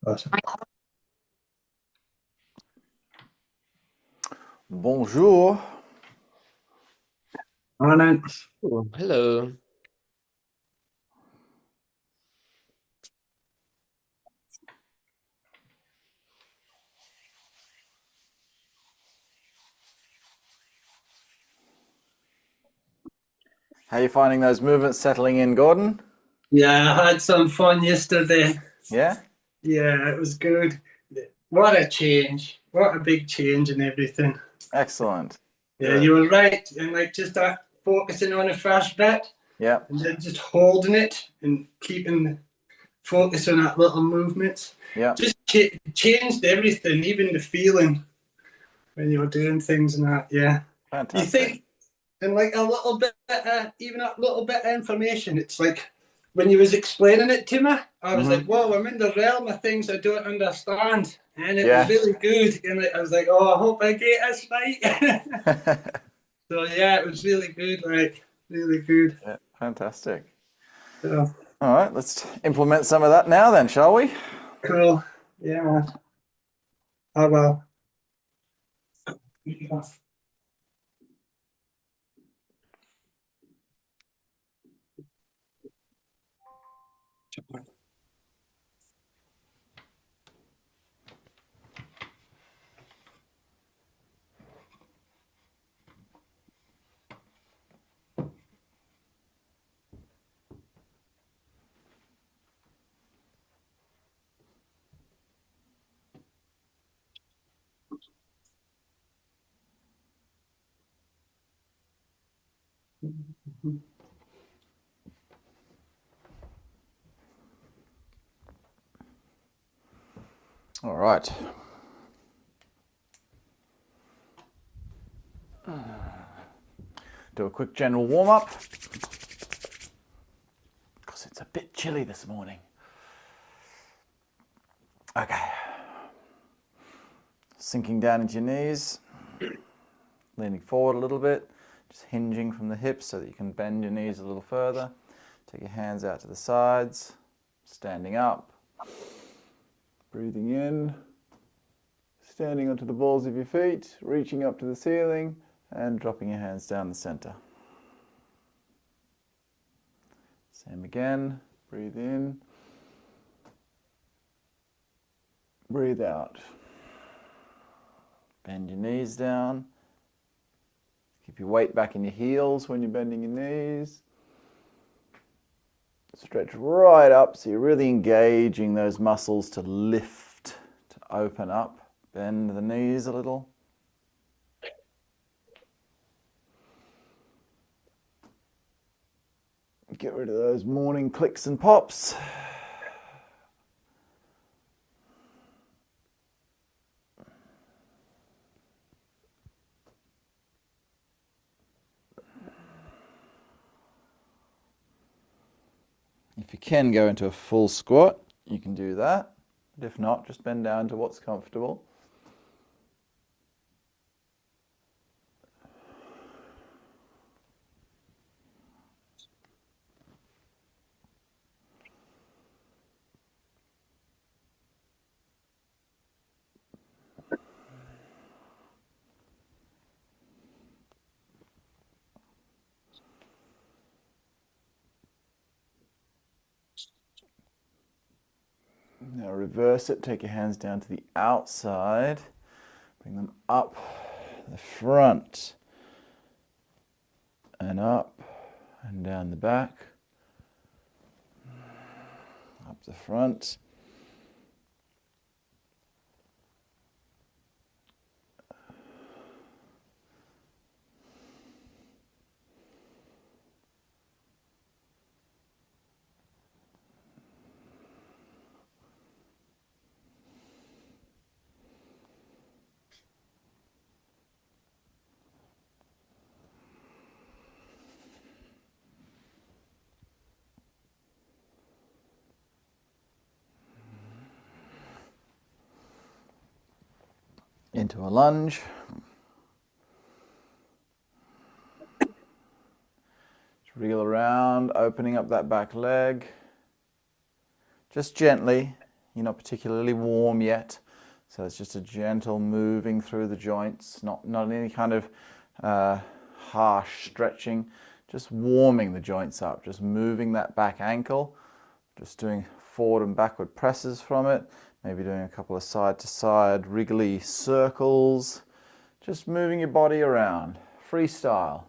Awesome. Bonjour. Morning. Oh, hello. How are you finding those movements settling in, Gordon? Yeah, I had some fun yesterday. Yeah? Yeah, it was good. What a change. What a big change in everything. Excellent. Yeah, Good. you were right. And like just that focusing on the first bit Yeah. and then just holding it and keeping focus on that little movements. Yeah. Just changed everything, even the feeling when you were doing things and that. Yeah. You Fantastic. think, and like a little bit, even a little bit of information, it's like when you was explaining it to me, I was like, whoa, I'm in the realm of things I don't understand. And it was Yeah. really good. And I was like, oh, I hope I get this right. So yeah, it was really good, like really good. Yeah, fantastic. So All right, let's implement some of that now then, shall we? cool. Yeah, man. Oh well. All right. Do a quick general warm up because it's a bit chilly this morning. Okay. Sinking down into your knees, leaning forward a little bit, just hinging from the hips so that you can bend your knees a little further. Take your hands out to the sides, standing up, breathing in, standing onto the balls of your feet, reaching up to the ceiling, and dropping your hands down the center. Same again, breathe in, breathe out. Bend your knees down. Keep your weight back in your heels when you're bending your knees. Stretch right up so you're really engaging those muscles to lift, to open up. Bend the knees a little. Get rid of those morning clicks and pops. If you can go into a full squat, you can do that. But if not, just bend down to what's comfortable. Now reverse it, take your hands down to the outside, bring them up the front, and up and down the back, up the front, into a lunge. Just reel around, opening up that back leg. Just gently. You're not particularly warm yet, so it's just a gentle moving through the joints, not any kind of harsh stretching, just warming the joints up, just moving that back ankle, just doing forward and backward presses from it, maybe doing a couple of side to side wriggly circles, just moving your body around, freestyle.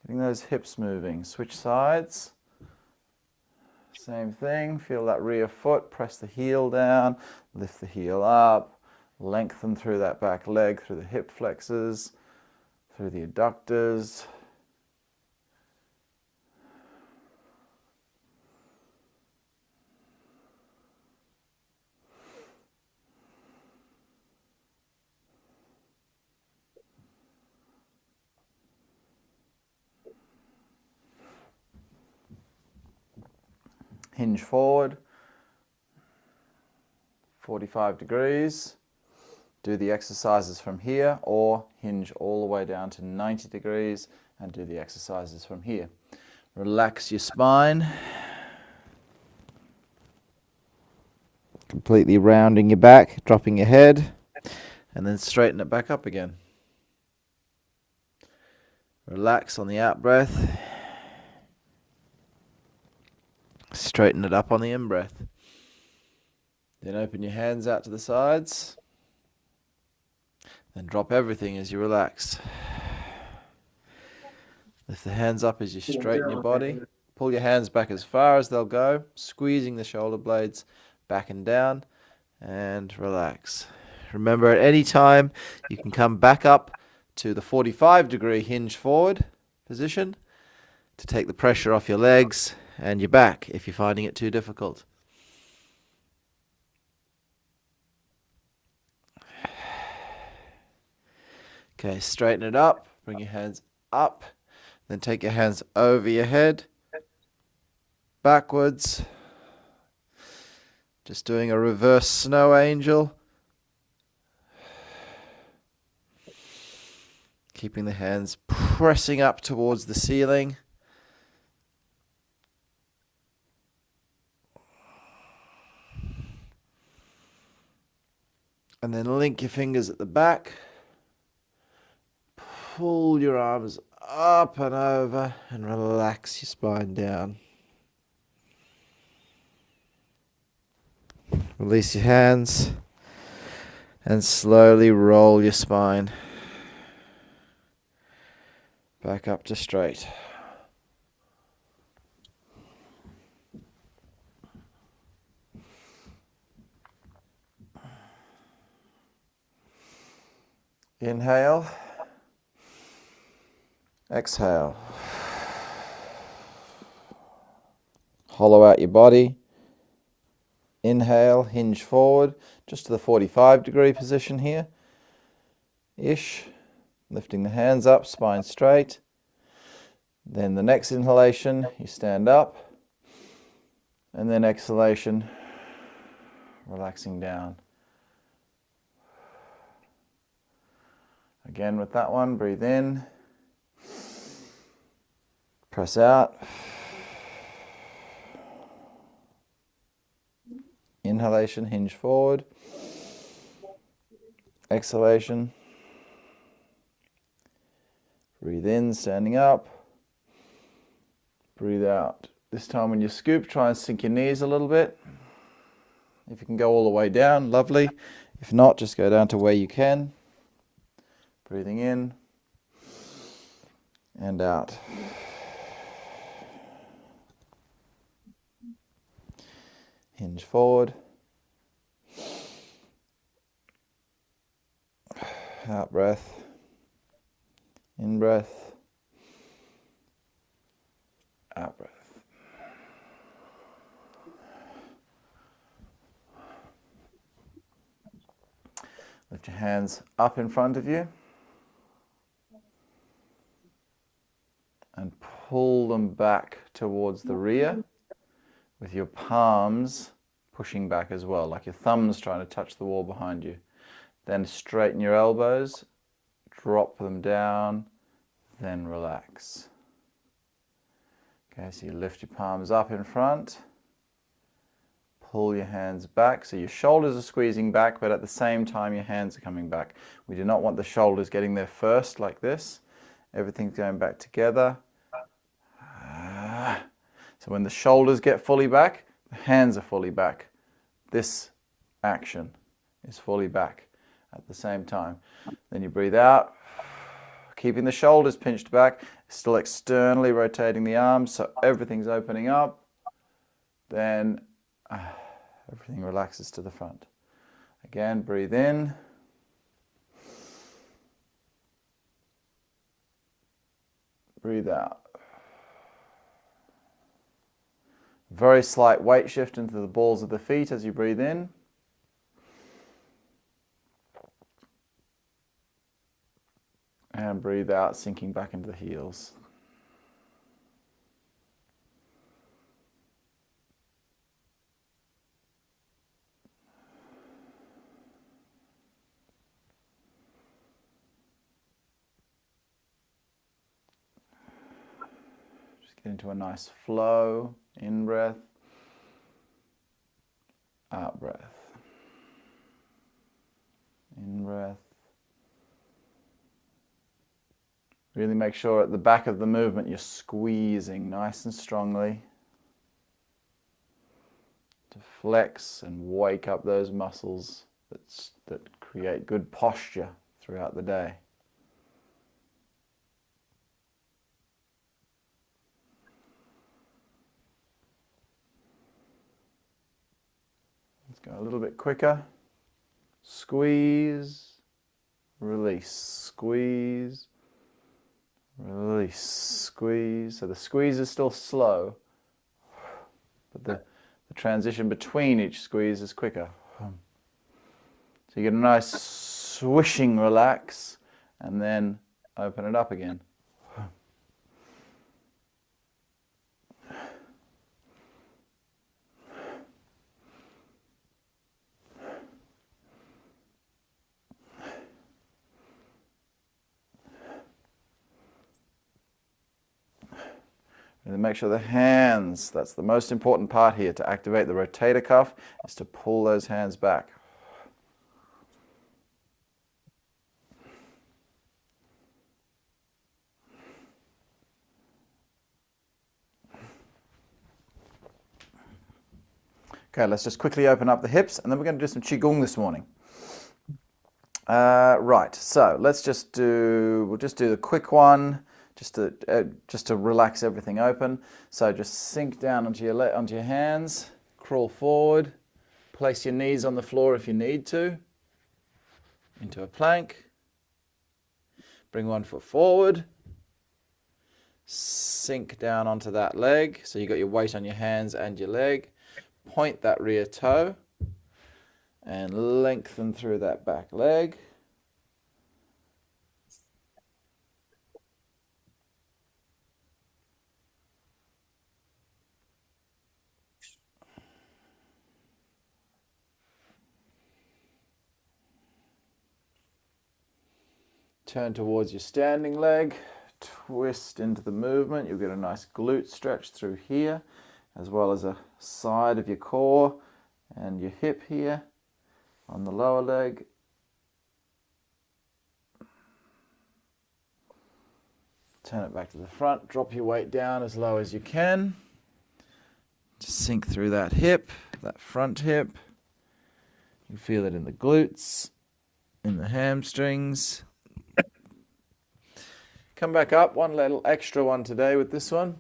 Getting those hips moving. Switch sides. Same thing. Feel that rear foot. Press the heel down. Lift the heel up. Lengthen through that back leg, through the hip flexors, through the adductors. Hinge forward, 45 degrees. Do the exercises from here, or hinge all the way down to 90 degrees and do the exercises from here. Relax your spine. Completely rounding your back, dropping your head, and then straighten it back up again. Relax on the out breath. Straighten it up on the in-breath. Then open your hands out to the sides. Then drop everything as you relax. Lift the hands up as you straighten your body. Pull your hands back as far as they'll go, squeezing the shoulder blades back and down, and relax. Remember, at any time, you can come back up to the 45-degree hinge forward position to take the pressure off your legs and your back if you're finding it too difficult. Okay, straighten it up, bring your hands up, then take your hands over your head, backwards, just doing a reverse snow angel. Keeping the hands pressing up towards the ceiling. And then link your fingers at the back. Pull your arms up and over and relax your spine down. Release your hands and slowly roll your spine back up to straight. Inhale. Exhale. Hollow out your body. Inhale, hinge forward, just to the 45-degree position here. Ish. Lifting the hands up, spine straight. Then the next inhalation, you stand up. And then exhalation, relaxing down. Again with that one, breathe in. Press out. Inhalation, hinge forward. Exhalation. Breathe in, standing up. Breathe out. This time when you scoop, try and sink your knees a little bit. If you can go all the way down, lovely. If not, just go down to where you can. Breathing in and out. Hinge forward. Out breath. In breath. Out breath. Lift your hands up in front of you and pull them back towards the rear with your palms pushing back as well, like your thumbs trying to touch the wall behind you. Then straighten your elbows, drop them down, then relax. Okay, so you lift your palms up in front. Pull your hands back. So your shoulders are squeezing back, but at the same time your hands are coming back. We do not want the shoulders getting there first like this. Everything's going back together. So when the shoulders get fully back, the hands are fully back. This action is fully back at the same time. Then you breathe out, keeping the shoulders pinched back, still externally rotating the arms so everything's opening up. Then everything relaxes to the front. Again, breathe in. Breathe out. Very slight weight shift into the balls of the feet as you breathe in. And breathe out, sinking back into the heels. Just get into a nice flow. In breath, out breath. In breath. Really make sure at the back of the movement you're squeezing nice and strongly to flex and wake up those muscles that create good posture throughout the day. Let's go a little bit quicker. Squeeze, release, squeeze, release, squeeze. So the squeeze is still slow, but the transition between each squeeze is quicker. So you get a nice swishing relax and then open it up again. And then make sure the hands, that's the most important part here, to activate the rotator cuff, is to pull those hands back. Okay, let's just quickly open up the hips, and then we're going to do some Qigong this morning. Right, so we'll just do the quick one. Just to relax everything open. So just sink down onto your hands, crawl forward, place your knees on the floor if you need to, into a plank. Bring one foot forward, sink down onto that leg. So you got your weight on your hands and your leg. Point that rear toe and lengthen through that back leg. Turn towards your standing leg, twist into the movement. You'll get a nice glute stretch through here, as well as a side of your core and your hip here on the lower leg. Turn it back to the front, drop your weight down as low as you can. Just sink through that hip, that front hip. You feel it in the glutes, in the hamstrings. Come back up, one little extra one today with this one.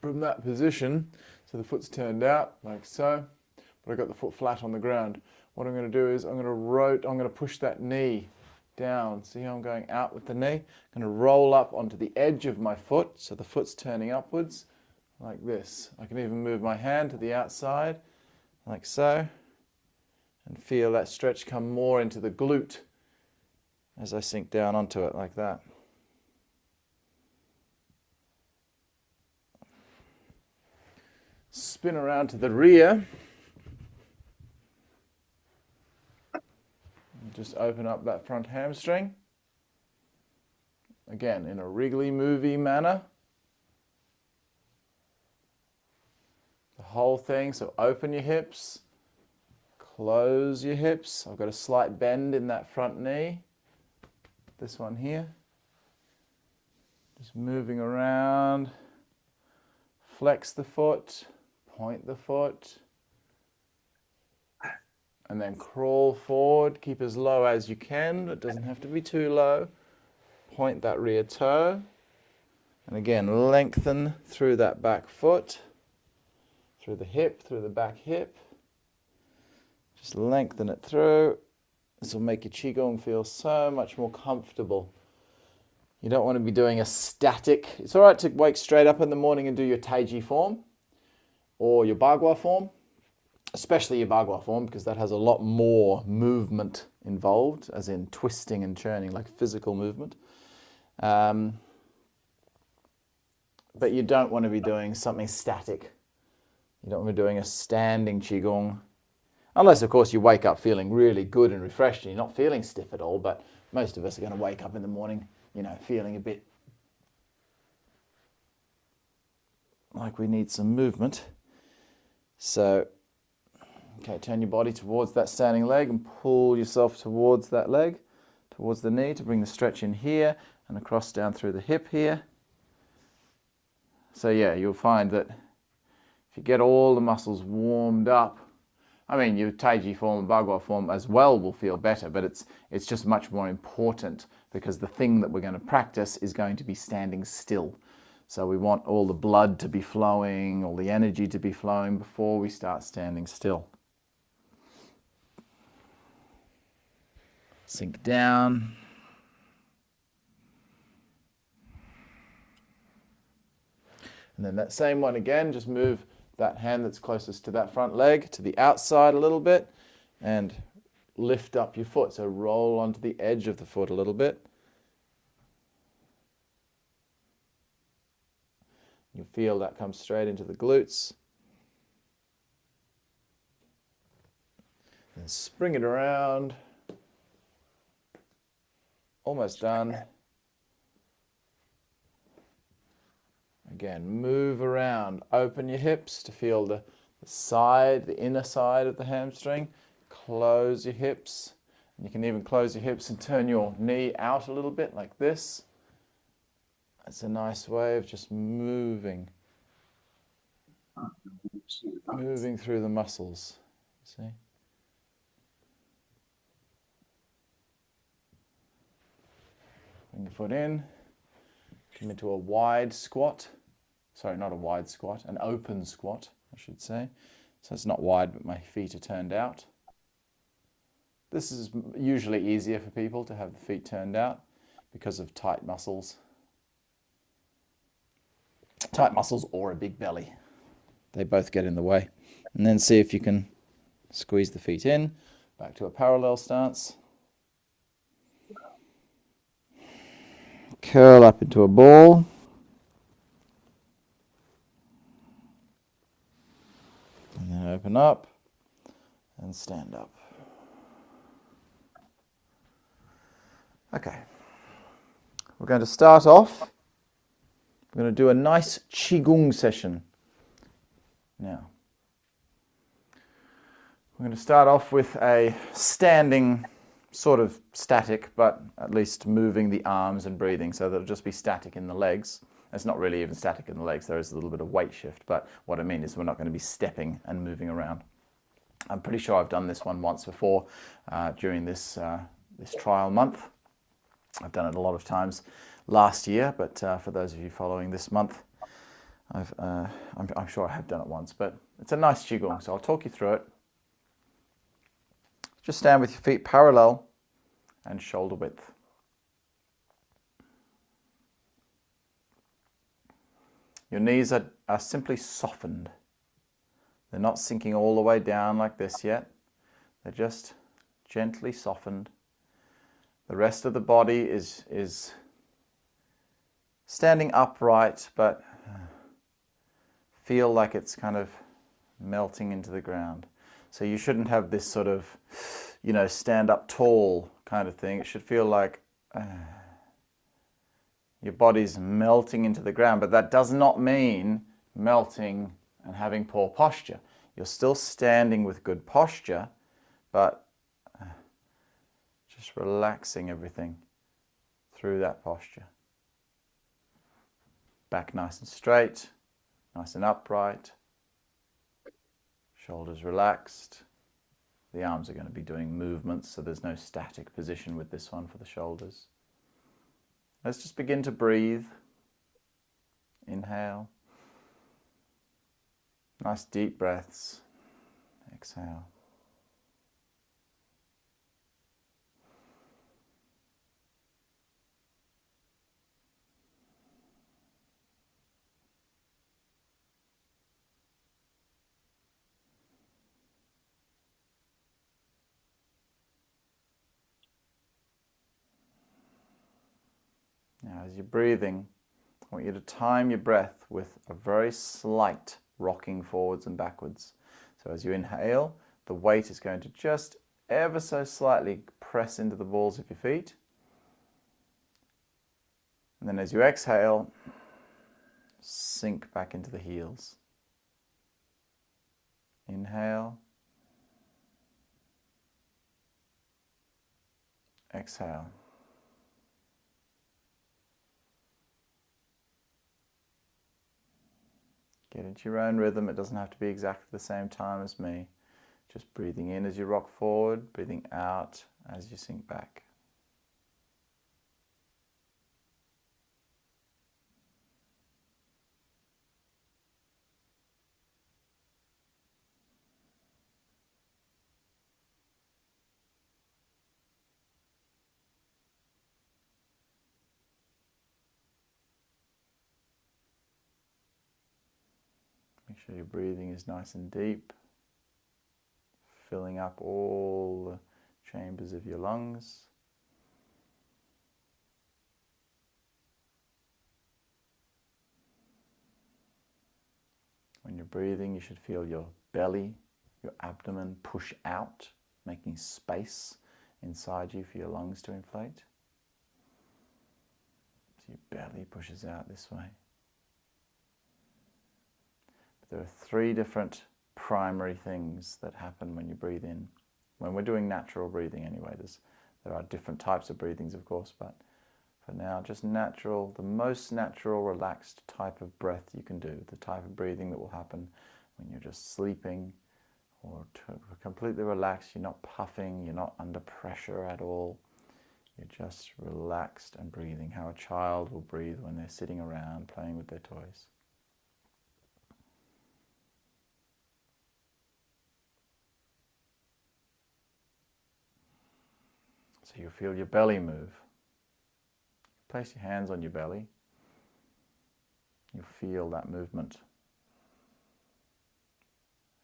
From that position, so the foot's turned out like so, but I've got the foot flat on the ground. What I'm going to do is I'm going to push that knee down. See how I'm going out with the knee? I'm going to roll up onto the edge of my foot, so the foot's turning upwards like this. I can even move my hand to the outside like so, and feel that stretch come more into the glute as I sink down onto it like that. Spin around to the rear. Just open up that front hamstring. Again, in a wriggly, movie manner. whole thing. So open your hips, close your hips. I've got a slight bend in that front knee. This one here. Just moving around. Flex the foot, point the foot, and then crawl forward. Keep as low as you can. It doesn't have to be too low. Point that rear toe. And again, lengthen through that back foot, through the hip, through the back hip. Just lengthen it through. This will make your Qigong feel so much more comfortable. You don't want to be doing a static. It's all right to wake straight up in the morning and do your Taiji form or your Bagua form, especially your Bagua form, because that has a lot more movement involved, as in twisting and churning, like physical movement. But you don't want to be doing something static. You don't want to be doing a standing Qigong. Unless, of course, you wake up feeling really good and refreshed and you're not feeling stiff at all. But most of us are going to wake up in the morning, you know, feeling a bit like we need some movement. So, okay, turn your body towards that standing leg and pull yourself towards that leg, towards the knee, to bring the stretch in here and across down through the hip here. So yeah, you'll find that if you get all the muscles warmed up, I mean, your Taiji form and Bagua form as well will feel better, but it's just much more important because the thing that we're going to practice is going to be standing still. So we want all the blood to be flowing, all the energy to be flowing before we start standing still. Sink down. And then that same one again, just move that hand that's closest to that front leg to the outside a little bit and lift up your foot. So roll onto the edge of the foot a little bit. You'll feel that come straight into the glutes. And spring it around. Almost done. Again, move around. Open your hips to feel the side, the inner side of the hamstring. Close your hips. And you can even close your hips and turn your knee out a little bit like this. That's a nice way of just moving. Moving through the muscles. See? Bring your foot in. Come into a wide squat. Sorry, not a wide squat, an open squat, I should say. So it's not wide, but my feet are turned out. This is usually easier for people to have the feet turned out because of tight muscles. Tight muscles or a big belly. They both get in the way. And then see if you can squeeze the feet in, back to a parallel stance. Curl up into a ball. And then open up and stand up. Okay. We're going to start off. We're going to do a nice Qigong session. Now, we're going to start off with a standing, sort of static, but at least moving the arms and breathing, so that it'll just be static in the legs. It's not really even static in the legs, there is a little bit of weight shift, but what I mean is we're not going to be stepping and moving around. I'm pretty sure I've done this one once before during this trial month. I've done it a lot of times last year, but for those of you following this month, I'm sure I have done it once, but it's a nice Qigong, so I'll talk you through it. Just stand with your feet parallel and shoulder width. Your knees are simply softened. They're not sinking all the way down like this yet. They're just gently softened. The rest of the body is standing upright, but feel like it's kind of melting into the ground. So you shouldn't have this sort of, you know, stand up tall kind of thing. It should feel like your body's melting into the ground, but that does not mean melting and having poor posture. You're still standing with good posture, but just relaxing everything through that posture. Back nice and straight, nice and upright. Shoulders relaxed. The arms are going to be doing movements, so there's no static position with this one for the shoulders. Let's just begin to breathe. Inhale. Nice deep breaths. Exhale. Now, as you're breathing, I want you to time your breath with a very slight rocking forwards and backwards. So as you inhale, the weight is going to just ever so slightly press into the balls of your feet. And then as you exhale, sink back into the heels. Inhale. Exhale. Get into your own rhythm. It doesn't have to be exactly the same time as me. Just breathing in as you rock forward, breathing out as you sink back. Make sure your breathing is nice and deep, filling up all the chambers of your lungs. When you're breathing, you should feel your belly, your abdomen push out, making space inside you for your lungs to inflate. So your belly pushes out this way. There are 3 different primary things that happen when you breathe in. When we're doing natural breathing anyway, there are different types of breathings, of course, but for now, just natural, the most natural, relaxed type of breath you can do, the type of breathing that will happen when you're just sleeping or completely relaxed. You're not puffing, you're not under pressure at all. You're just relaxed and breathing, how a child will breathe when they're sitting around playing with their toys. So you'll feel your belly move. Place your hands on your belly. You'll feel that movement.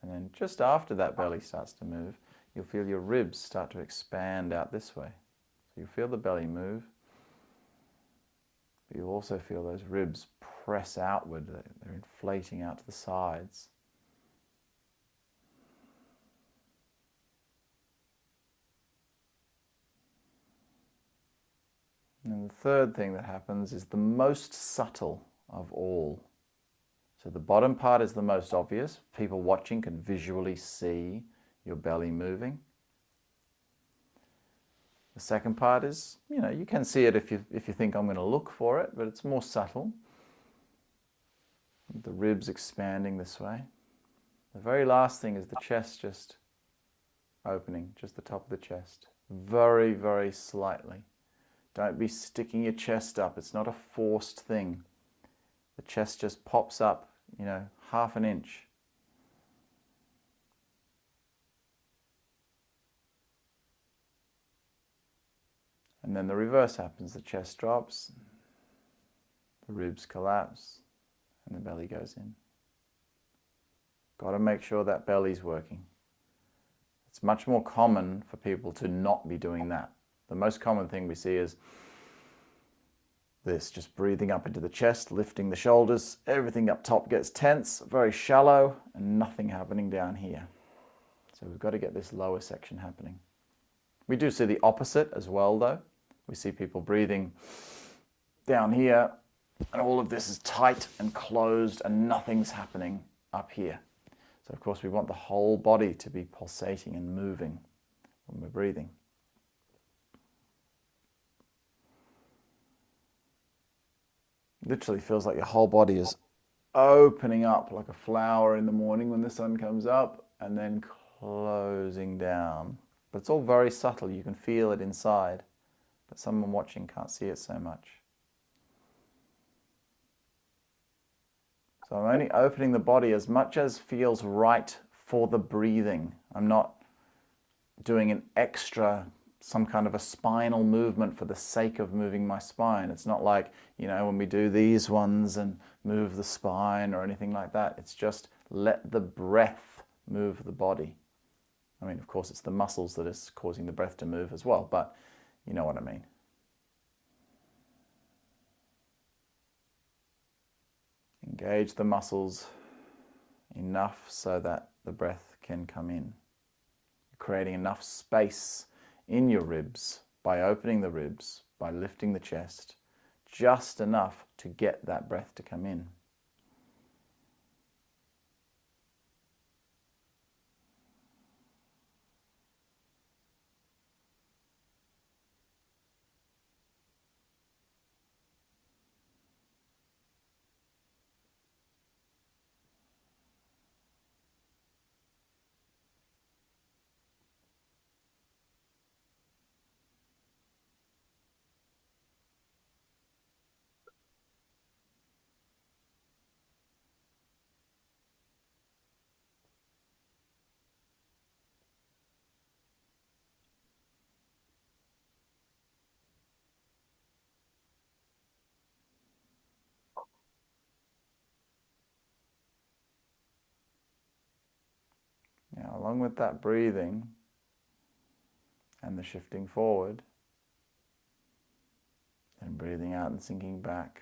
And then just after that belly starts to move, you'll feel your ribs start to expand out this way. So you'll feel the belly move. But you'll also feel those ribs press outward. They're inflating out to the sides. And the third thing that happens is the most subtle of all. So the bottom part is the most obvious. People watching can visually see your belly moving. The second part is, you can see it if you think I'm going to look for it, but it's more subtle. The ribs expanding this way. The very last thing is the chest just opening, just the top of the chest. Very, very slightly. Don't be sticking your chest up. It's not a forced thing. The chest just pops up, half an inch. And then the reverse happens. The chest drops, the ribs collapse, and the belly goes in. Got to make sure that belly's working. It's much more common for people to not be doing that. The most common thing we see is this, just breathing up into the chest, lifting the shoulders, everything up top gets tense, very shallow, and nothing happening down here. So we've got to get this lower section happening. We do see the opposite as well, though. We see people breathing down here, and all of this is tight and closed, and nothing's happening up here. So of course we want the whole body to be pulsating and moving when we're breathing. Literally feels like your whole body is opening up like a flower in the morning when the sun comes up, and then closing down. But it's all very subtle. You can feel it inside, but someone watching can't see it so much. So I'm only opening the body as much as feels right for the breathing. I'm not doing an extra, some kind of a spinal movement for the sake of moving my spine. It's not like, you know, when we do these ones and move the spine or anything like that. It's just let the breath move the body. I mean, of course, it's the muscles that is causing the breath to move as well, but you know what I mean. Engage the muscles enough so that the breath can come in. Creating enough space in your ribs by opening the ribs, by lifting the chest, just enough to get that breath to come in. Now, along with that breathing and the shifting forward, and breathing out and sinking back,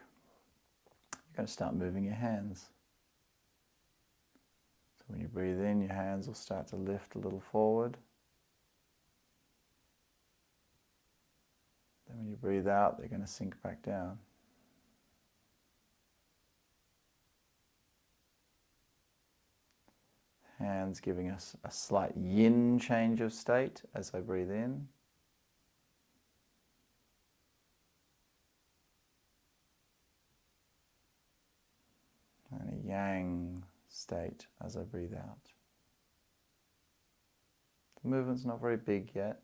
you're going to start moving your hands. So when you breathe in, your hands will start to lift a little forward. Then when you breathe out, they're going to sink back down. Hands giving us a slight yin change of state as I breathe in. And a yang state as I breathe out. The movement's not very big yet.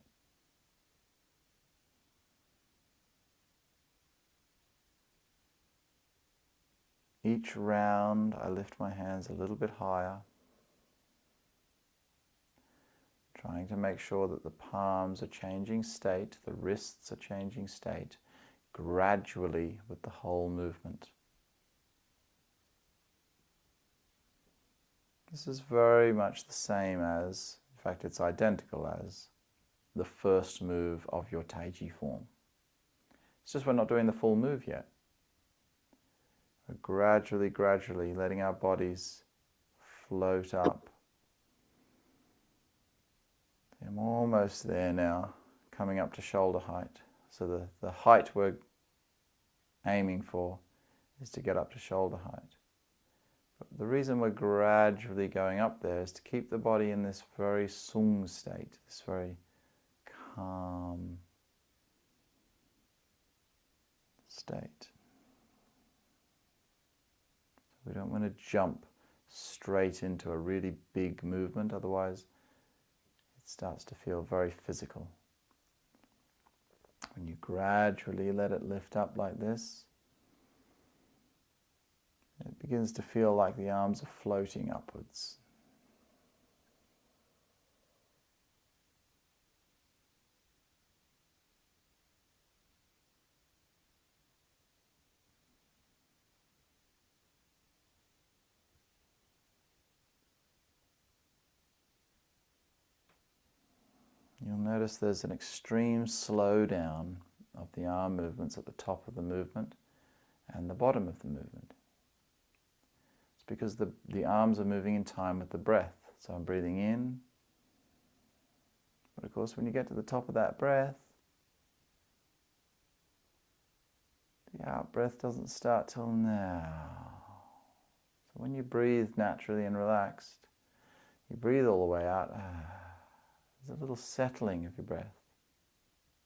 Each round I lift my hands a little bit higher, trying to make sure that the palms are changing state, the wrists are changing state, gradually with the whole movement. This is very much the same as, in fact it's identical as, the first move of your Taiji form. It's just we're not doing the full move yet. We're gradually letting our bodies float up. I'm almost there now, coming up to shoulder height. So the height we're aiming for is to get up to shoulder height. But the reason we're gradually going up there is to keep the body in this very sung state, this very calm state. We don't want to jump straight into a really big movement, otherwise it starts to feel very physical. When you gradually let it lift up like this, it begins to feel like the arms are floating upwards. You'll notice there's an extreme slowdown of the arm movements at the top of the movement and the bottom of the movement. It's because the arms are moving in time with the breath. So I'm breathing in, but of course when you get to the top of that breath, the out breath doesn't start till now. So when you breathe naturally and relaxed, you breathe all the way out. There's a little settling of your breath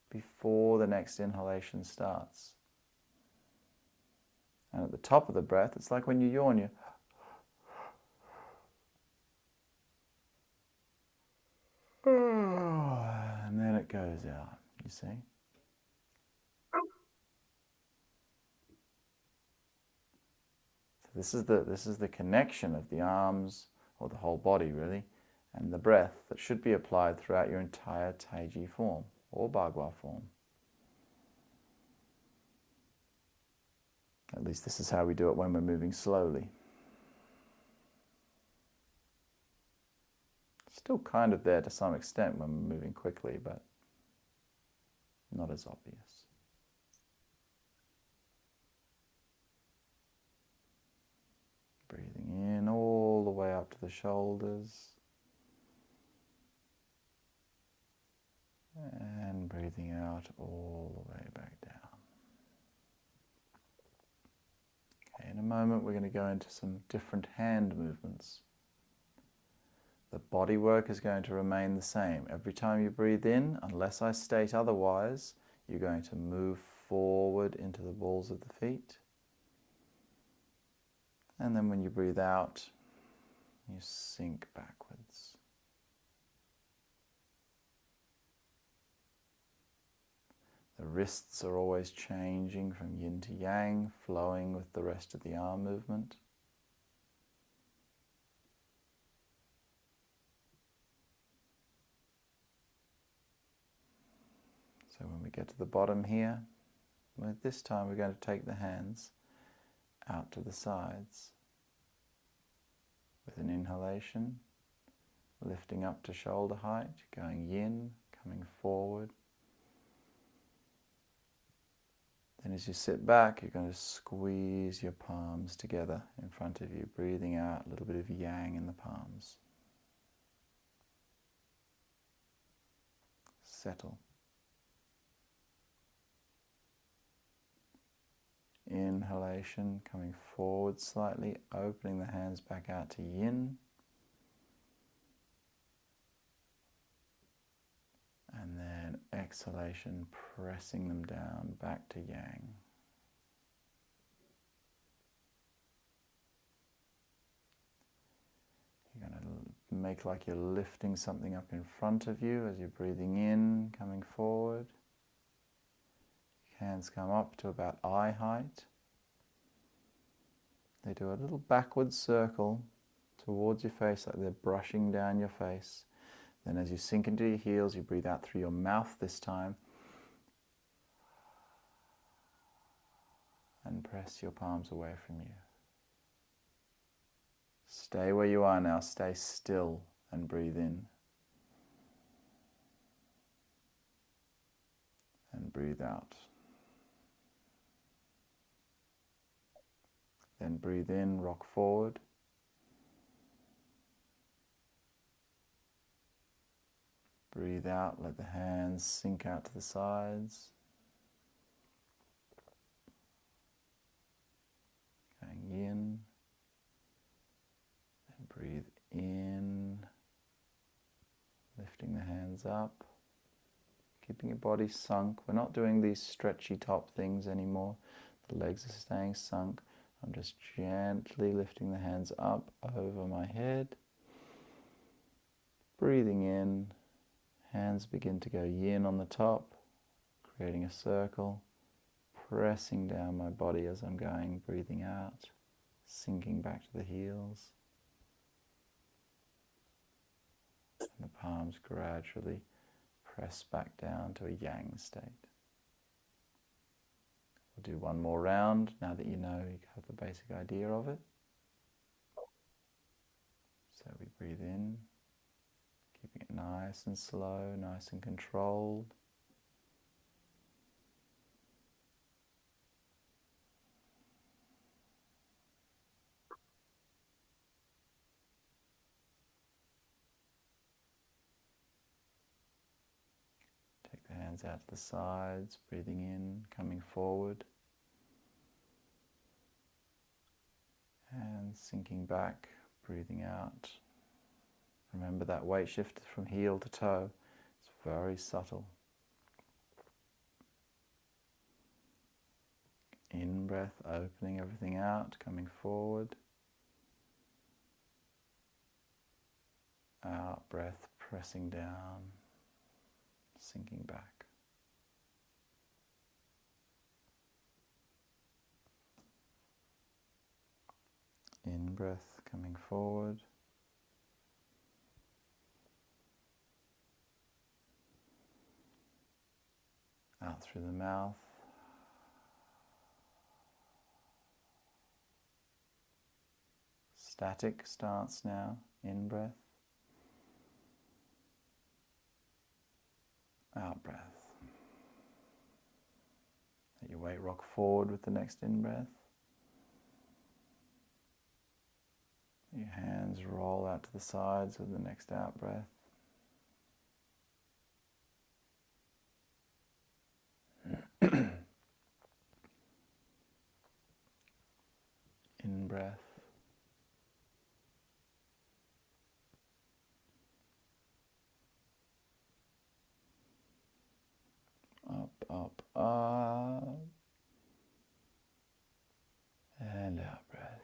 before the next inhalation starts. And at the top of the breath, it's like when you yawn, you and then it goes out, you see. So this is the connection of the arms, or the whole body really, and the breath that should be applied throughout your entire Taiji form or Bagua form. At least this is how we do it when we're moving slowly. Still kind of there to some extent when we're moving quickly, but not as obvious. Breathing in all the way up to the shoulders. And breathing out all the way back down. Okay, in a moment we're going to go into some different hand movements. The body work is going to remain the same. Every time you breathe in, unless I state otherwise, you're going to move forward into the balls of the feet. And then when you breathe out, you sink backwards. The wrists are always changing from yin to yang, flowing with the rest of the arm movement. So when we get to the bottom here, this time we're going to take the hands out to the sides with an inhalation, lifting up to shoulder height, going yin, coming forward. Then as you sit back, you're going to squeeze your palms together in front of you, breathing out a little bit of yang in the palms. Settle. Inhalation, coming forward slightly, opening the hands back out to yin. And then exhalation, pressing them down back to yang. You're going to make like you're lifting something up in front of you as you're breathing in, coming forward. Hands come up to about eye height. They do a little backward circle towards your face, like they're brushing down your face. Then as you sink into your heels, you breathe out through your mouth this time. And press your palms away from you. Stay where you are now, stay still and breathe in. And breathe out. Then breathe in, rock forward. Breathe out, let the hands sink out to the sides. Going in. Then breathe in, lifting the hands up. Keeping your body sunk. We're not doing these stretchy top things anymore. The legs are staying sunk. I'm just gently lifting the hands up over my head. Breathing in, hands begin to go yin on the top, creating a circle, pressing down my body as I'm going, breathing out, sinking back to the heels. And the palms gradually press back down to a yang state. We'll do one more round now that you know you have the basic idea of it. So we breathe in, keeping it nice and slow, nice and controlled. Take the hands out to the sides, breathing in, coming forward. And sinking back, breathing out. Remember that weight shift from heel to toe. It's very subtle. In breath, opening everything out, coming forward. Out breath, pressing down, sinking back. In breath, coming forward. Out through the mouth. Static stance now, in breath. Out breath. Let your weight rock forward with the next in breath. Your hands roll out to the sides with the next out breath. In breath. Up, up, up. And out breath.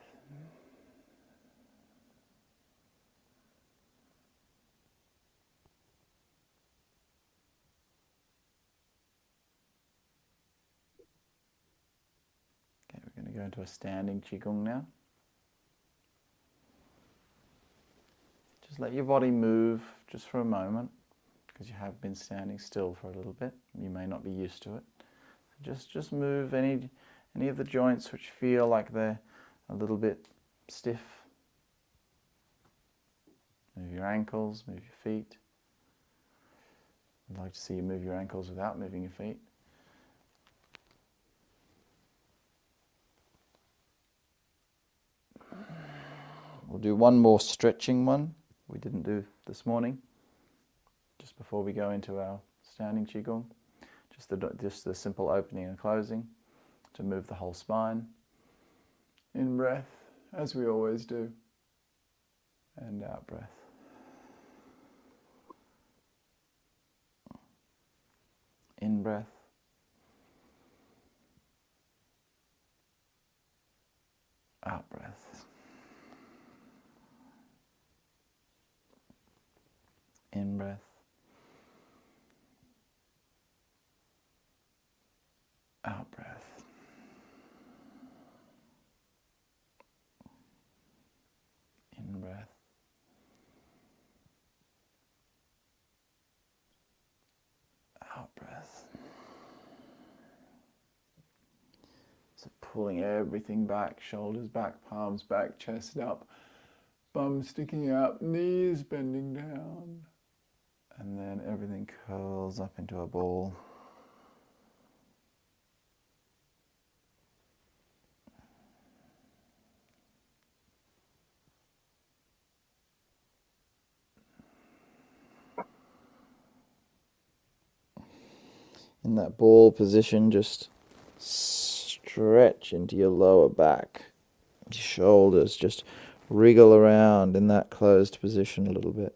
Okay, we're going to go into a standing Qigong now. Just let your body move just for a moment, because you have been standing still for a little bit. You may not be used to it. Just move any of the joints which feel like they're a little bit stiff. Move your ankles, move your feet. I'd like to see you move your ankles without moving your feet. We'll do one more stretching one we didn't do this morning, just before we go into our standing Qigong. Just the simple opening and closing to move the whole spine. In breath, as we always do, and out breath. In breath. Out breath. In breath. Out breath. In breath. Out breath. So pulling everything back, shoulders back, palms back, chest up, bum sticking out, knees bending down. And then everything curls up into a ball. In that ball position, just stretch into your lower back. Your shoulders just wriggle around in that closed position a little bit.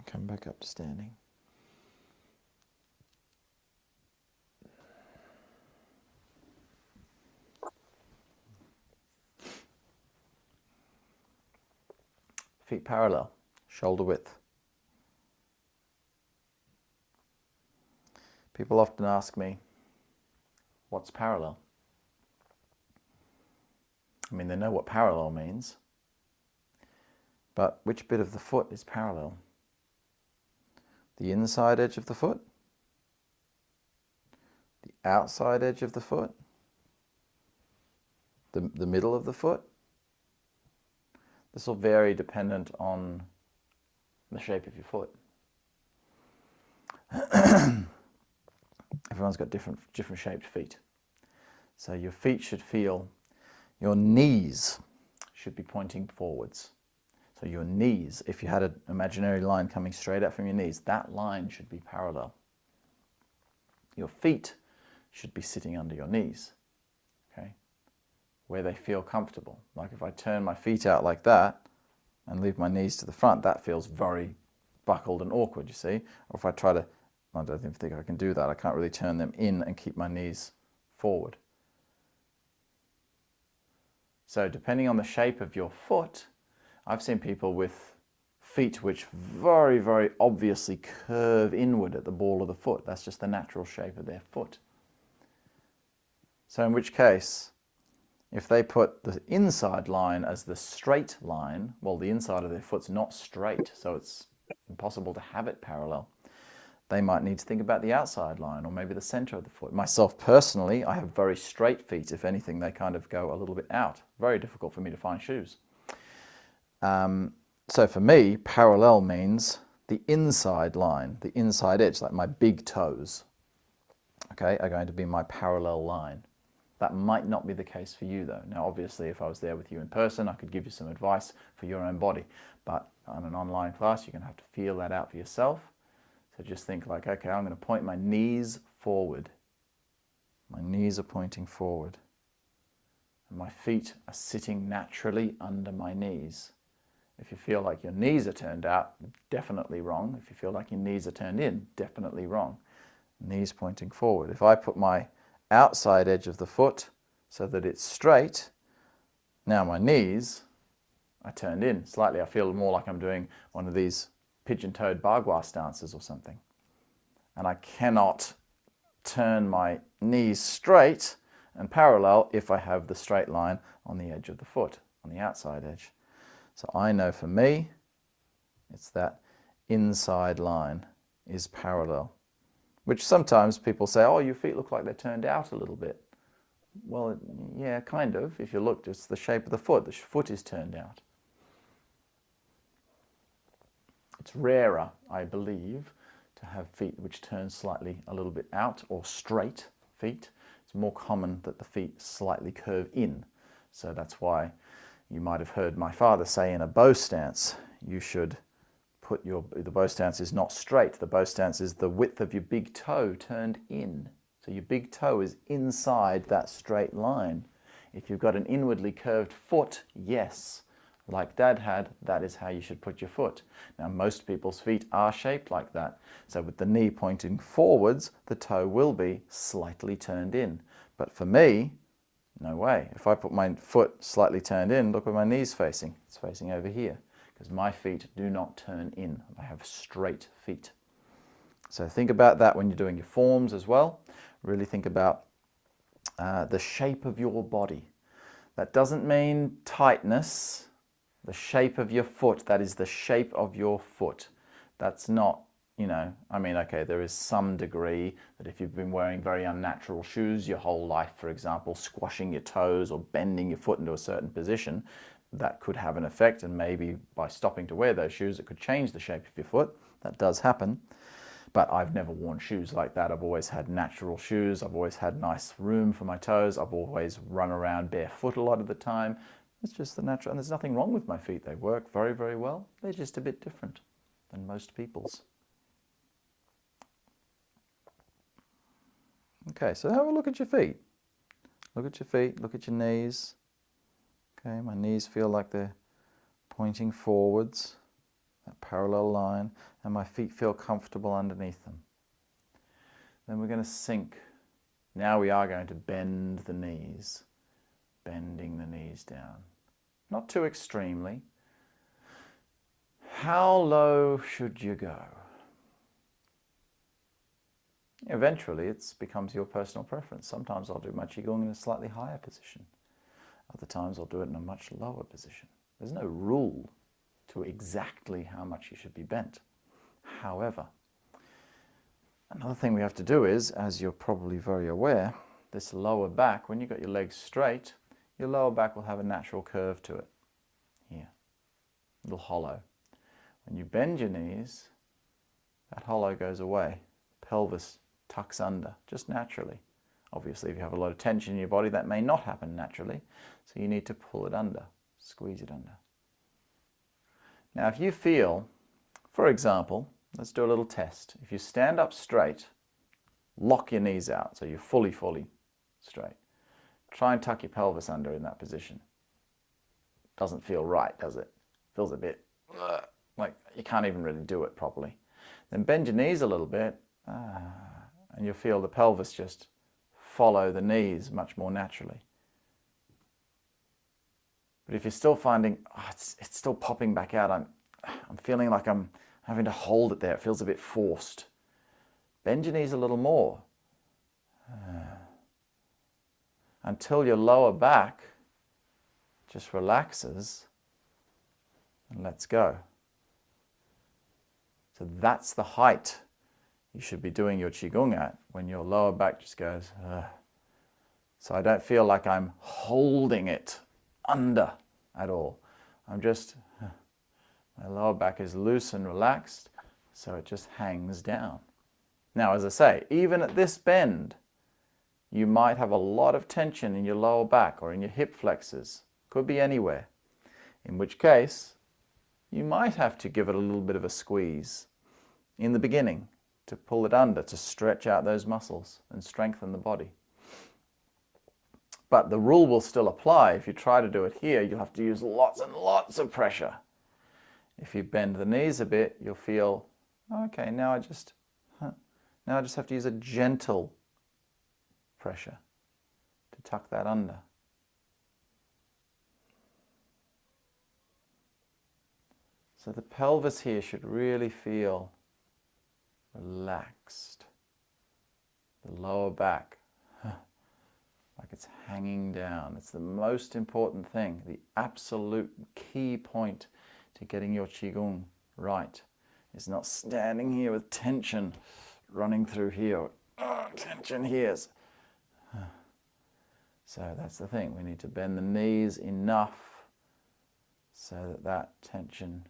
Come back up to standing. Feet parallel, shoulder width. People often ask me, what's parallel? I mean, they know what parallel means, but which bit of the foot is parallel? The inside edge of the foot? The outside edge of the foot? The middle of the foot? This will vary dependent on the shape of your foot. Everyone's got different shaped feet. So your feet should feel, your knees should be pointing forwards. So your knees, if you had an imaginary line coming straight out from your knees, that line should be parallel. Your feet should be sitting under your knees, okay, where they feel comfortable. Like if I turn my feet out like that and leave my knees to the front, that feels very buckled and awkward, you see. Or if I try to, I don't even think I can do that. I can't really turn them in and keep my knees forward. So depending on the shape of your foot, I've seen people with feet which very, very obviously curve inward at the ball of the foot. That's just the natural shape of their foot. So in which case, if they put the inside line as the straight line, well, the inside of their foot's not straight, so it's impossible to have it parallel. They might need to think about the outside line or maybe the center of the foot. Myself personally, I have very straight feet. If anything, they kind of go a little bit out. Very difficult for me to find shoes. So for me, parallel means the inside line, the inside edge, like my big toes, okay, are going to be my parallel line. That might not be the case for you though. Now obviously if I was there with you in person, I could give you some advice for your own body. But on an online class, you're going to have to feel that out for yourself. So just think like, okay, I'm going to point my knees forward. My knees are pointing forward. And my feet are sitting naturally under my knees. If you feel like your knees are turned out, definitely wrong. If you feel like your knees are turned in, definitely wrong. Knees pointing forward. If I put my outside edge of the foot so that it's straight, now my knees are turned in slightly. I feel more like I'm doing one of these pigeon-toed bagua stances or something. And I cannot turn my knees straight and parallel if I have the straight line on the edge of the foot, on the outside edge. So I know for me, it's that inside line is parallel, which sometimes people say, oh, your feet look like they're turned out a little bit. Well, yeah, kind of. If you look, it's the shape of the foot is turned out. It's rarer, I believe, to have feet which turn slightly a little bit out or straight feet. It's more common that the feet slightly curve in. So that's why you might have heard my father say in a bow stance, you should put the bow stance is not straight. The bow stance is the width of your big toe turned in. So your big toe is inside that straight line. If you've got an inwardly curved foot, yes, like Dad had, that is how you should put your foot. Now most people's feet are shaped like that. So with the knee pointing forwards, the toe will be slightly turned in. But for me, no way. If I put my foot slightly turned in, look where my knee's facing. It's facing over here because my feet do not turn in. I have straight feet. So think about that when you're doing your forms as well. Really think about the shape of your body. That doesn't mean tightness. The shape of your foot, that is the shape of your foot. That's not, I mean, okay, there is some degree that if you've been wearing very unnatural shoes your whole life, for example, squashing your toes or bending your foot into a certain position, that could have an effect, and maybe by stopping to wear those shoes, it could change the shape of your foot. That does happen. But I've never worn shoes like that. I've always had natural shoes. I've always had nice room for my toes. I've always run around barefoot a lot of the time. It's just the natural, and there's nothing wrong with my feet. They work very, very well. They're just a bit different than most people's. Okay, so have a look at your feet. Look at your feet, look at your knees. Okay, my knees feel like they're pointing forwards, that parallel line, and my feet feel comfortable underneath them. Then we're going to sink. Now we are going to bend the knees, bending the knees down. Not too extremely. How low should you go? Eventually it becomes your personal preference. Sometimes I'll do my Qigong in a slightly higher position. Other times I'll do it in a much lower position. There's no rule to exactly how much you should be bent. However, another thing we have to do is, as you're probably very aware, this lower back, when you've got your legs straight, your lower back will have a natural curve to it. Here, a little hollow. When you bend your knees, that hollow goes away. Pelvis tucks under, just naturally. Obviously, if you have a lot of tension in your body, that may not happen naturally. So you need to pull it under, squeeze it under. Now, if you feel, for example, let's do a little test. If you stand up straight, lock your knees out so you're fully straight. Try and tuck your pelvis under in that position. Doesn't feel right, does it? Feels a bit like you can't even really do it properly. Then bend your knees a little bit, and you'll feel the pelvis just follow the knees much more naturally. But if you're still finding, it's still popping back out, I'm feeling like I'm having to hold it there, it feels a bit forced. Bend your knees a little more until your lower back just relaxes and lets go. So that's the height you should be doing your Qigong at, when your lower back just goes, ugh. So I don't feel like I'm holding it under at all. I'm just, my lower back is loose and relaxed, so it just hangs down. Now, as I say, even at this bend, you might have a lot of tension in your lower back or in your hip flexors. Could be anywhere. In which case, you might have to give it a little bit of a squeeze in the beginning to pull it under, to stretch out those muscles and strengthen the body. But the rule will still apply. If you try to do it here, you'll have to use lots and lots of pressure. If you bend the knees a bit, you'll feel, okay, now I just have to use a gentle pressure to tuck that under. So the pelvis here should really feel relaxed. The lower back, like it's hanging down. It's the most important thing, the absolute key point to getting your Qigong right. Is not standing here with tension running through here. Tension here. So that's the thing. We need to bend the knees enough so that tension.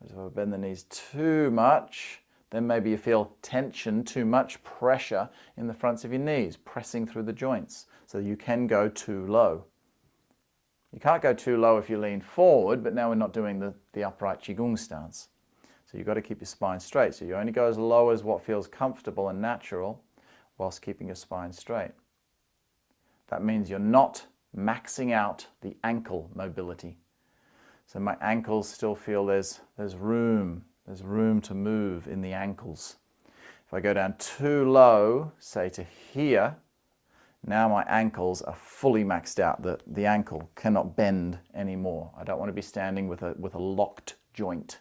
If I bend the knees too much, then maybe you feel tension, too much pressure in the fronts of your knees, pressing through the joints. So you can go too low. You can't go too low if you lean forward, but now we're not doing the upright Qigong stance. So you've got to keep your spine straight. So you only go as low as what feels comfortable and natural whilst keeping your spine straight. That means you're not maxing out the ankle mobility. So my ankles still feel there's room to move in the ankles. If I go down too low, say to here, now my ankles are fully maxed out. The ankle cannot bend anymore. I don't want to be standing with a locked joint.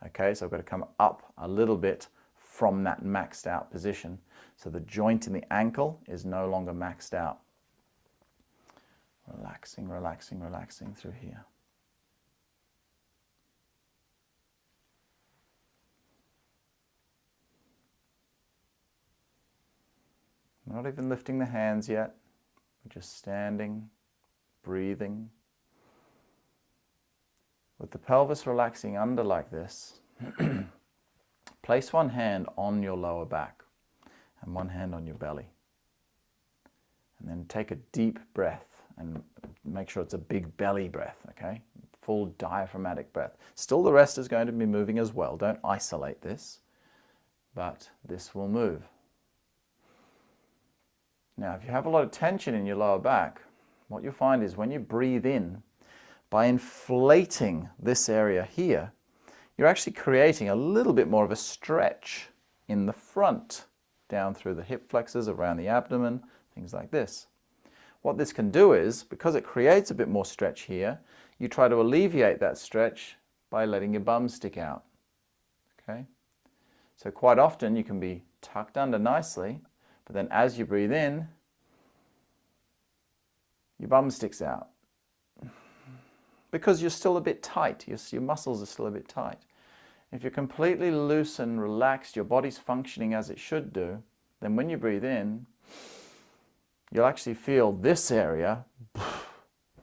Okay, so I've got to come up a little bit from that maxed out position. So the joint in the ankle is no longer maxed out. Relaxing, relaxing, relaxing through here. We're not even lifting the hands yet. We're just standing, breathing. With the pelvis relaxing under like this, place one hand on your lower back and one hand on your belly. And then take a deep breath and make sure it's a big belly breath, okay? Full diaphragmatic breath. Still the rest is going to be moving as well. Don't isolate this, but this will move. Now, if you have a lot of tension in your lower back, what you'll find is when you breathe in, by inflating this area here, you're actually creating a little bit more of a stretch in the front, down through the hip flexors, around the abdomen, things like this. What this can do is, because it creates a bit more stretch here, you try to alleviate that stretch by letting your bum stick out. Okay? So quite often you can be tucked under nicely, but then as you breathe in, your bum sticks out. Because you're still a bit tight, your muscles are still a bit tight. If you're completely loose and relaxed, your body's functioning as it should do, then when you breathe in, you'll actually feel this area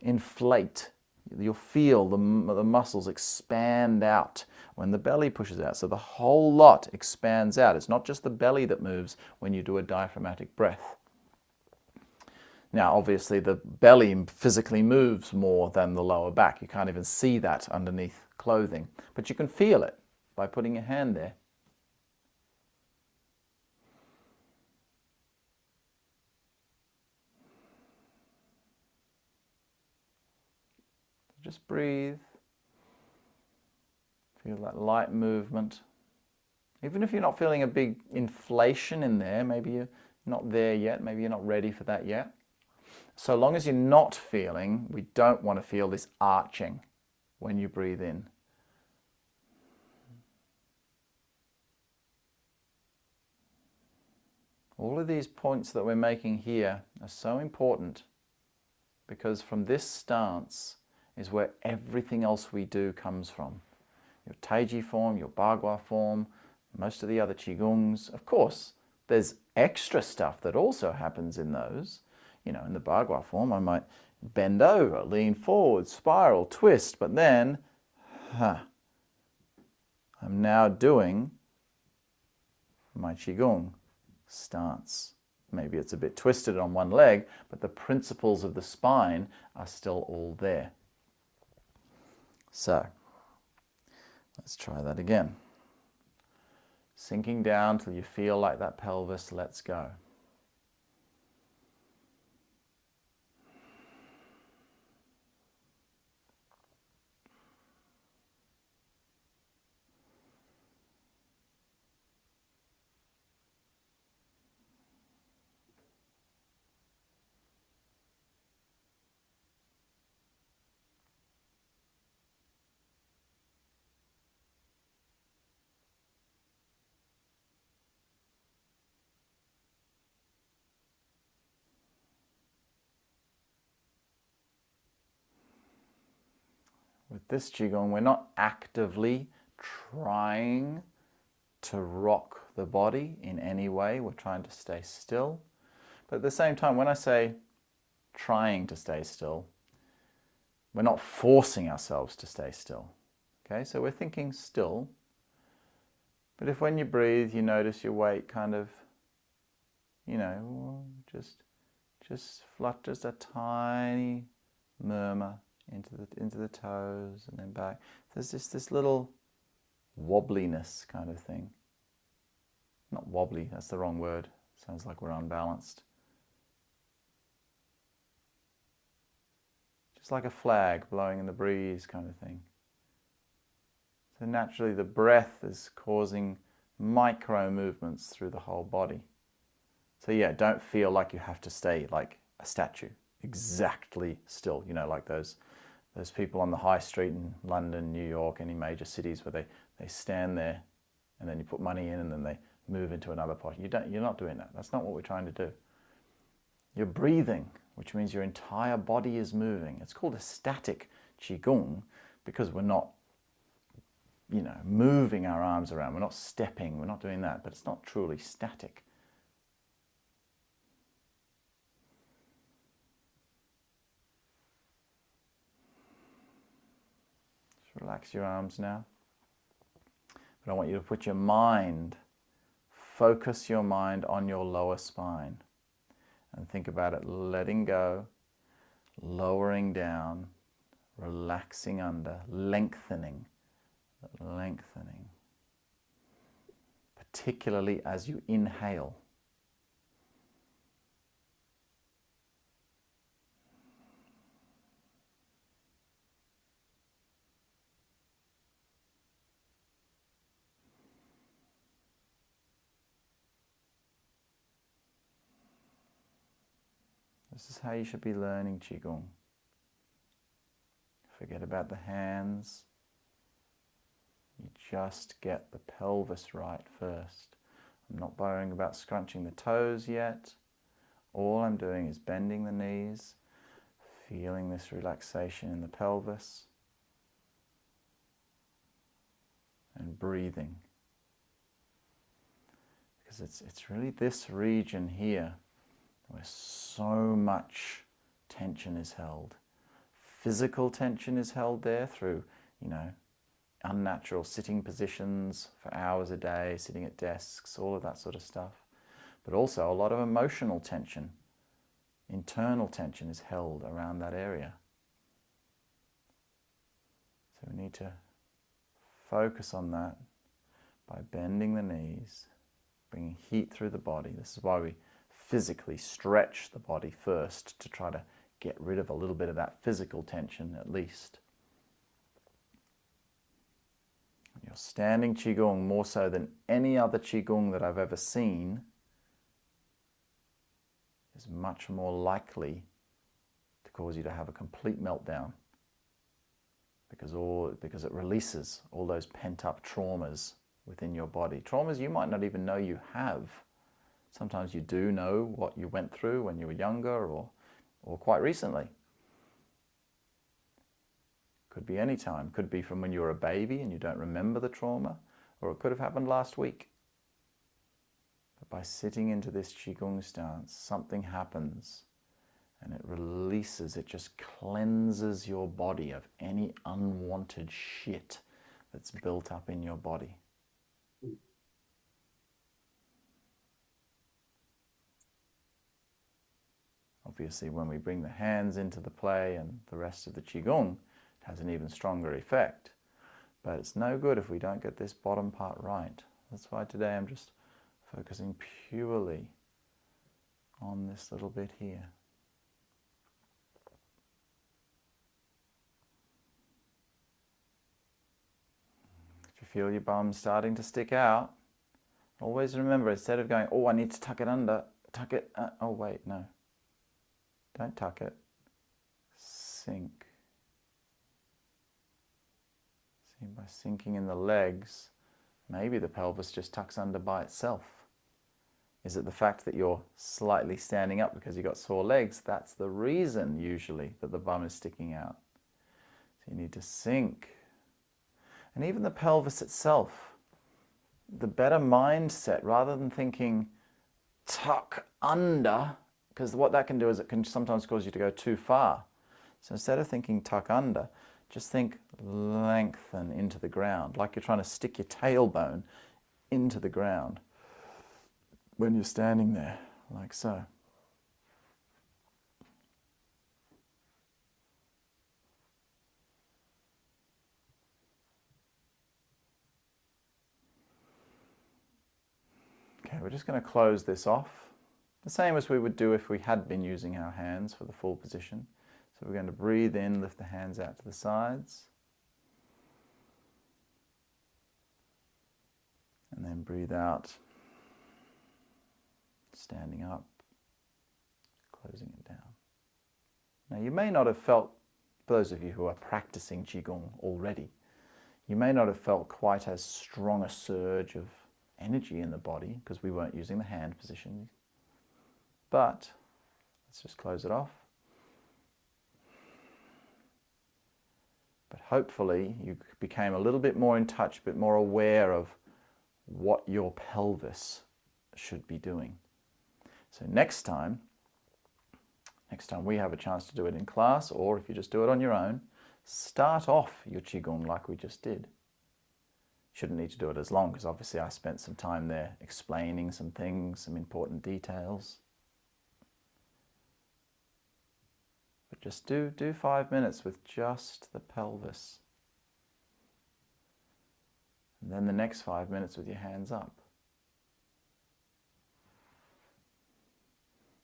inflate. You'll feel the muscles expand out when the belly pushes out. So the whole lot expands out. It's not just the belly that moves when you do a diaphragmatic breath. Now, obviously, the belly physically moves more than the lower back. You can't even see that underneath clothing, but you can feel it by putting your hand there. just breathe. Feel that light movement. Even if you're not feeling a big inflation in there, maybe you're not there yet, maybe you're not ready for that yet. So long as you're not feeling, we don't want to feel this arching when you breathe in. All of these points that we're making here are so important, because from this stance is where everything else we do comes from. Your Taiji form, your Bagua form, most of the other Qigongs. Of course, there's extra stuff that also happens in those. You know, in the Bagua form, I might bend over, lean forward, spiral, twist, but then, I'm now doing my Qigong stance. Maybe it's a bit twisted on one leg, but the principles of the spine are still all there. So, let's try that again. Sinking down till you feel like that pelvis lets go. With this Qigong, we're not actively trying to rock the body in any way. We're trying to stay still. But at the same time, when I say trying to stay still, we're not forcing ourselves to stay still. Okay, so we're thinking still. But if when you breathe, you notice your weight kind of, you know, just flutters a tiny murmur into the toes and then back. There's just this little wobbliness kind of thing. Not wobbly, that's the wrong word. Sounds like we're unbalanced. Just like a flag blowing in the breeze kind of thing. So naturally the breath is causing micro movements through the whole body. So yeah, don't feel like you have to stay like a statue, exactly still, you know, like those people on the high street in London, New York, any major cities where they stand there and then you put money in and then they move into another pot. You're not doing that. That's not what we're trying to do. You're breathing, which means your entire body is moving. It's called a static Qigong because we're not, you know, moving our arms around. We're not stepping. We're not doing that, but it's not truly static. Relax your arms now. But I want you to put your mind, focus your mind on your lower spine and think about it letting go, lowering down, relaxing under, lengthening, particularly as you inhale. This is how you should be learning Qigong. Forget about the hands. You just get the pelvis right first. I'm not worrying about scrunching the toes yet. All I'm doing is bending the knees, feeling this relaxation in the pelvis, and breathing. Because it's really this region here where so much tension is held. Physical tension is held there through, you know, unnatural sitting positions for hours a day, sitting at desks, all of that sort of stuff. But also a lot of emotional tension, internal tension is held around that area. So we need to focus on that by bending the knees, bringing heat through the body. This is why we physically stretch the body first to try to get rid of a little bit of that physical tension at least. Your standing Qigong, more so than any other Qigong that I've ever seen, is much more likely to cause you to have a complete meltdown, because it releases all those pent-up traumas within your body. Traumas you might not even know you have. Sometimes you do know what you went through when you were younger or quite recently. Could be any time. Could be from when you were a baby and you don't remember the trauma, or it could have happened last week. But by sitting into this Qigong stance, something happens and it releases, it just cleanses your body of any unwanted shit that's built up in your body. Obviously, when we bring the hands into the play and the rest of the Qigong, it has an even stronger effect. But it's no good if we don't get this bottom part right. That's why today I'm just focusing purely on this little bit here. If you feel your bum starting to stick out, always remember, instead of going, oh, I need to tuck it under, tuck it, oh wait, no. Don't tuck it, sink. See, by sinking in the legs, maybe the pelvis just tucks under by itself. Is it the fact that you're slightly standing up because you've got sore legs? That's the reason, usually, that the bum is sticking out. So you need to sink. And even the pelvis itself, the better mindset, rather than thinking, tuck under, because what that can do is it can sometimes cause you to go too far. So instead of thinking tuck under, just think lengthen into the ground, like you're trying to stick your tailbone into the ground when you're standing there, like so. Okay, we're just going to close this off, the same as we would do if we had been using our hands for the full position. So we're going to breathe in, lift the hands out to the sides, and then breathe out, standing up, closing it down. Now you may not have felt, for those of you who are practicing Qigong already, you may not have felt quite as strong a surge of energy in the body because we weren't using the hand position. But let's just close it off. But hopefully you became a little bit more in touch, a bit more aware of what your pelvis should be doing. So next time we have a chance to do it in class, or if you just do it on your own, start off your Qigong like we just did. Shouldn't need to do it as long, because obviously I spent some time there explaining some things, some important details. But just do 5 minutes with just the pelvis. And then the next 5 minutes with your hands up.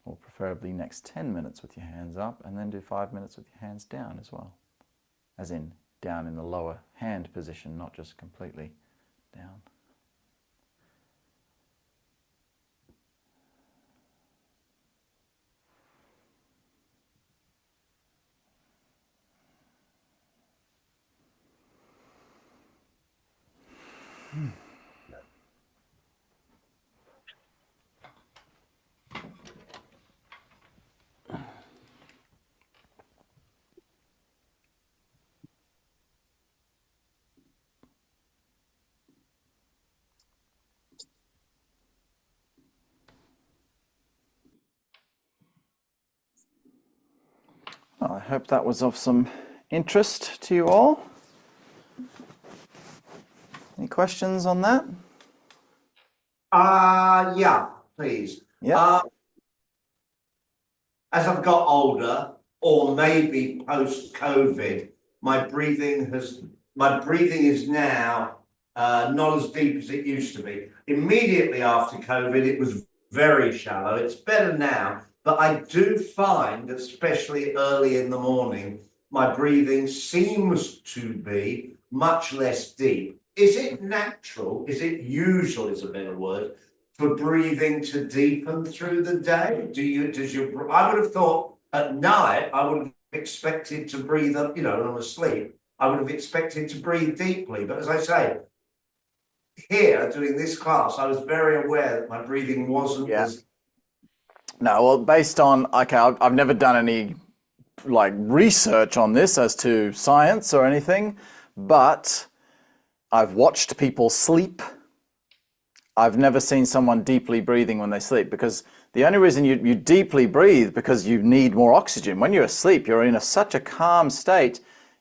Or preferably next 10 minutes with your hands up, and then do 5 minutes with your hands down as well. As in, down in the lower hand position, not just completely down. Well, I hope that was of some interest to you all. Any questions on that? Yeah, please. Yeah. As I've got older, or maybe post-COVID, my breathing is now not as deep as it used to be. Immediately after COVID, it was very shallow. It's better now, but I do find, especially early in the morning, my breathing seems to be much less deep. is it natural? Is it usual? Is a better word for breathing to deepen through the day? I would have thought at night I would have expected to breathe up. You know, when I'm asleep, I would have expected to breathe deeply. But as I say, here doing this class, I was very aware that my breathing wasn't as. No, well, based on, okay, I've never done any like research on this as to science or anything, but I've watched people sleep. I've never seen someone deeply breathing when they sleep, because the only reason you deeply breathe because you need more oxygen. When you're asleep, you're in such a calm state,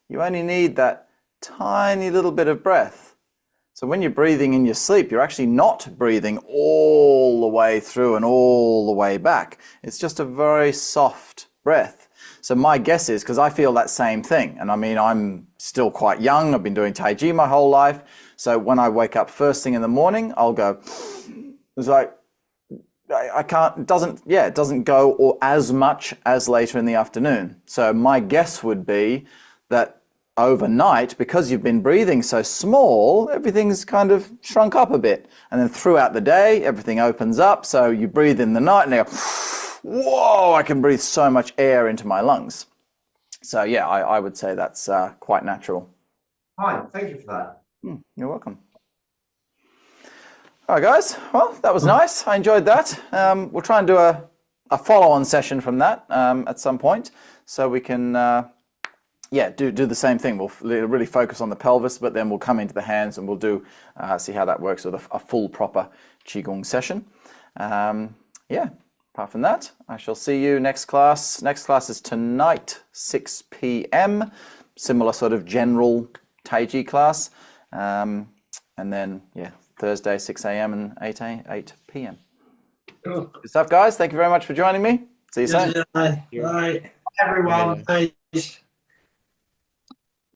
you only need that tiny little bit of breath. So when you're breathing in your sleep, you're actually not breathing all the way through and all the way back. It's just a very soft breath. So my guess is, because I feel that same thing, and I mean, I'm still quite young, I've been doing Taiji my whole life, so when I wake up first thing in the morning, I'll go, it's like, I can't, it doesn't go or as much as later in the afternoon. So my guess would be that overnight, because you've been breathing so small, everything's kind of shrunk up a bit. And then throughout the day, everything opens up. So you breathe in the night and you go, whoa, I can breathe so much air into my lungs. So yeah, I would say that's quite natural. Fine, thank you for that. You're welcome. All right, guys. Well, that was nice. I enjoyed that. We'll try and do a follow-on session from that at some point, so we can do the same thing. We'll really focus on the pelvis, but then we'll come into the hands and we'll do see how that works with a full proper Qigong session. Apart from that, I shall see you next class. Next class is tonight, 6 p.m. Similar sort of general Taiji class. And then, Thursday, 6 a.m. and 8 p.m. Cool. Good stuff, guys. Thank you very much for joining me. See you soon. Bye. Bye. Everyone. Bye.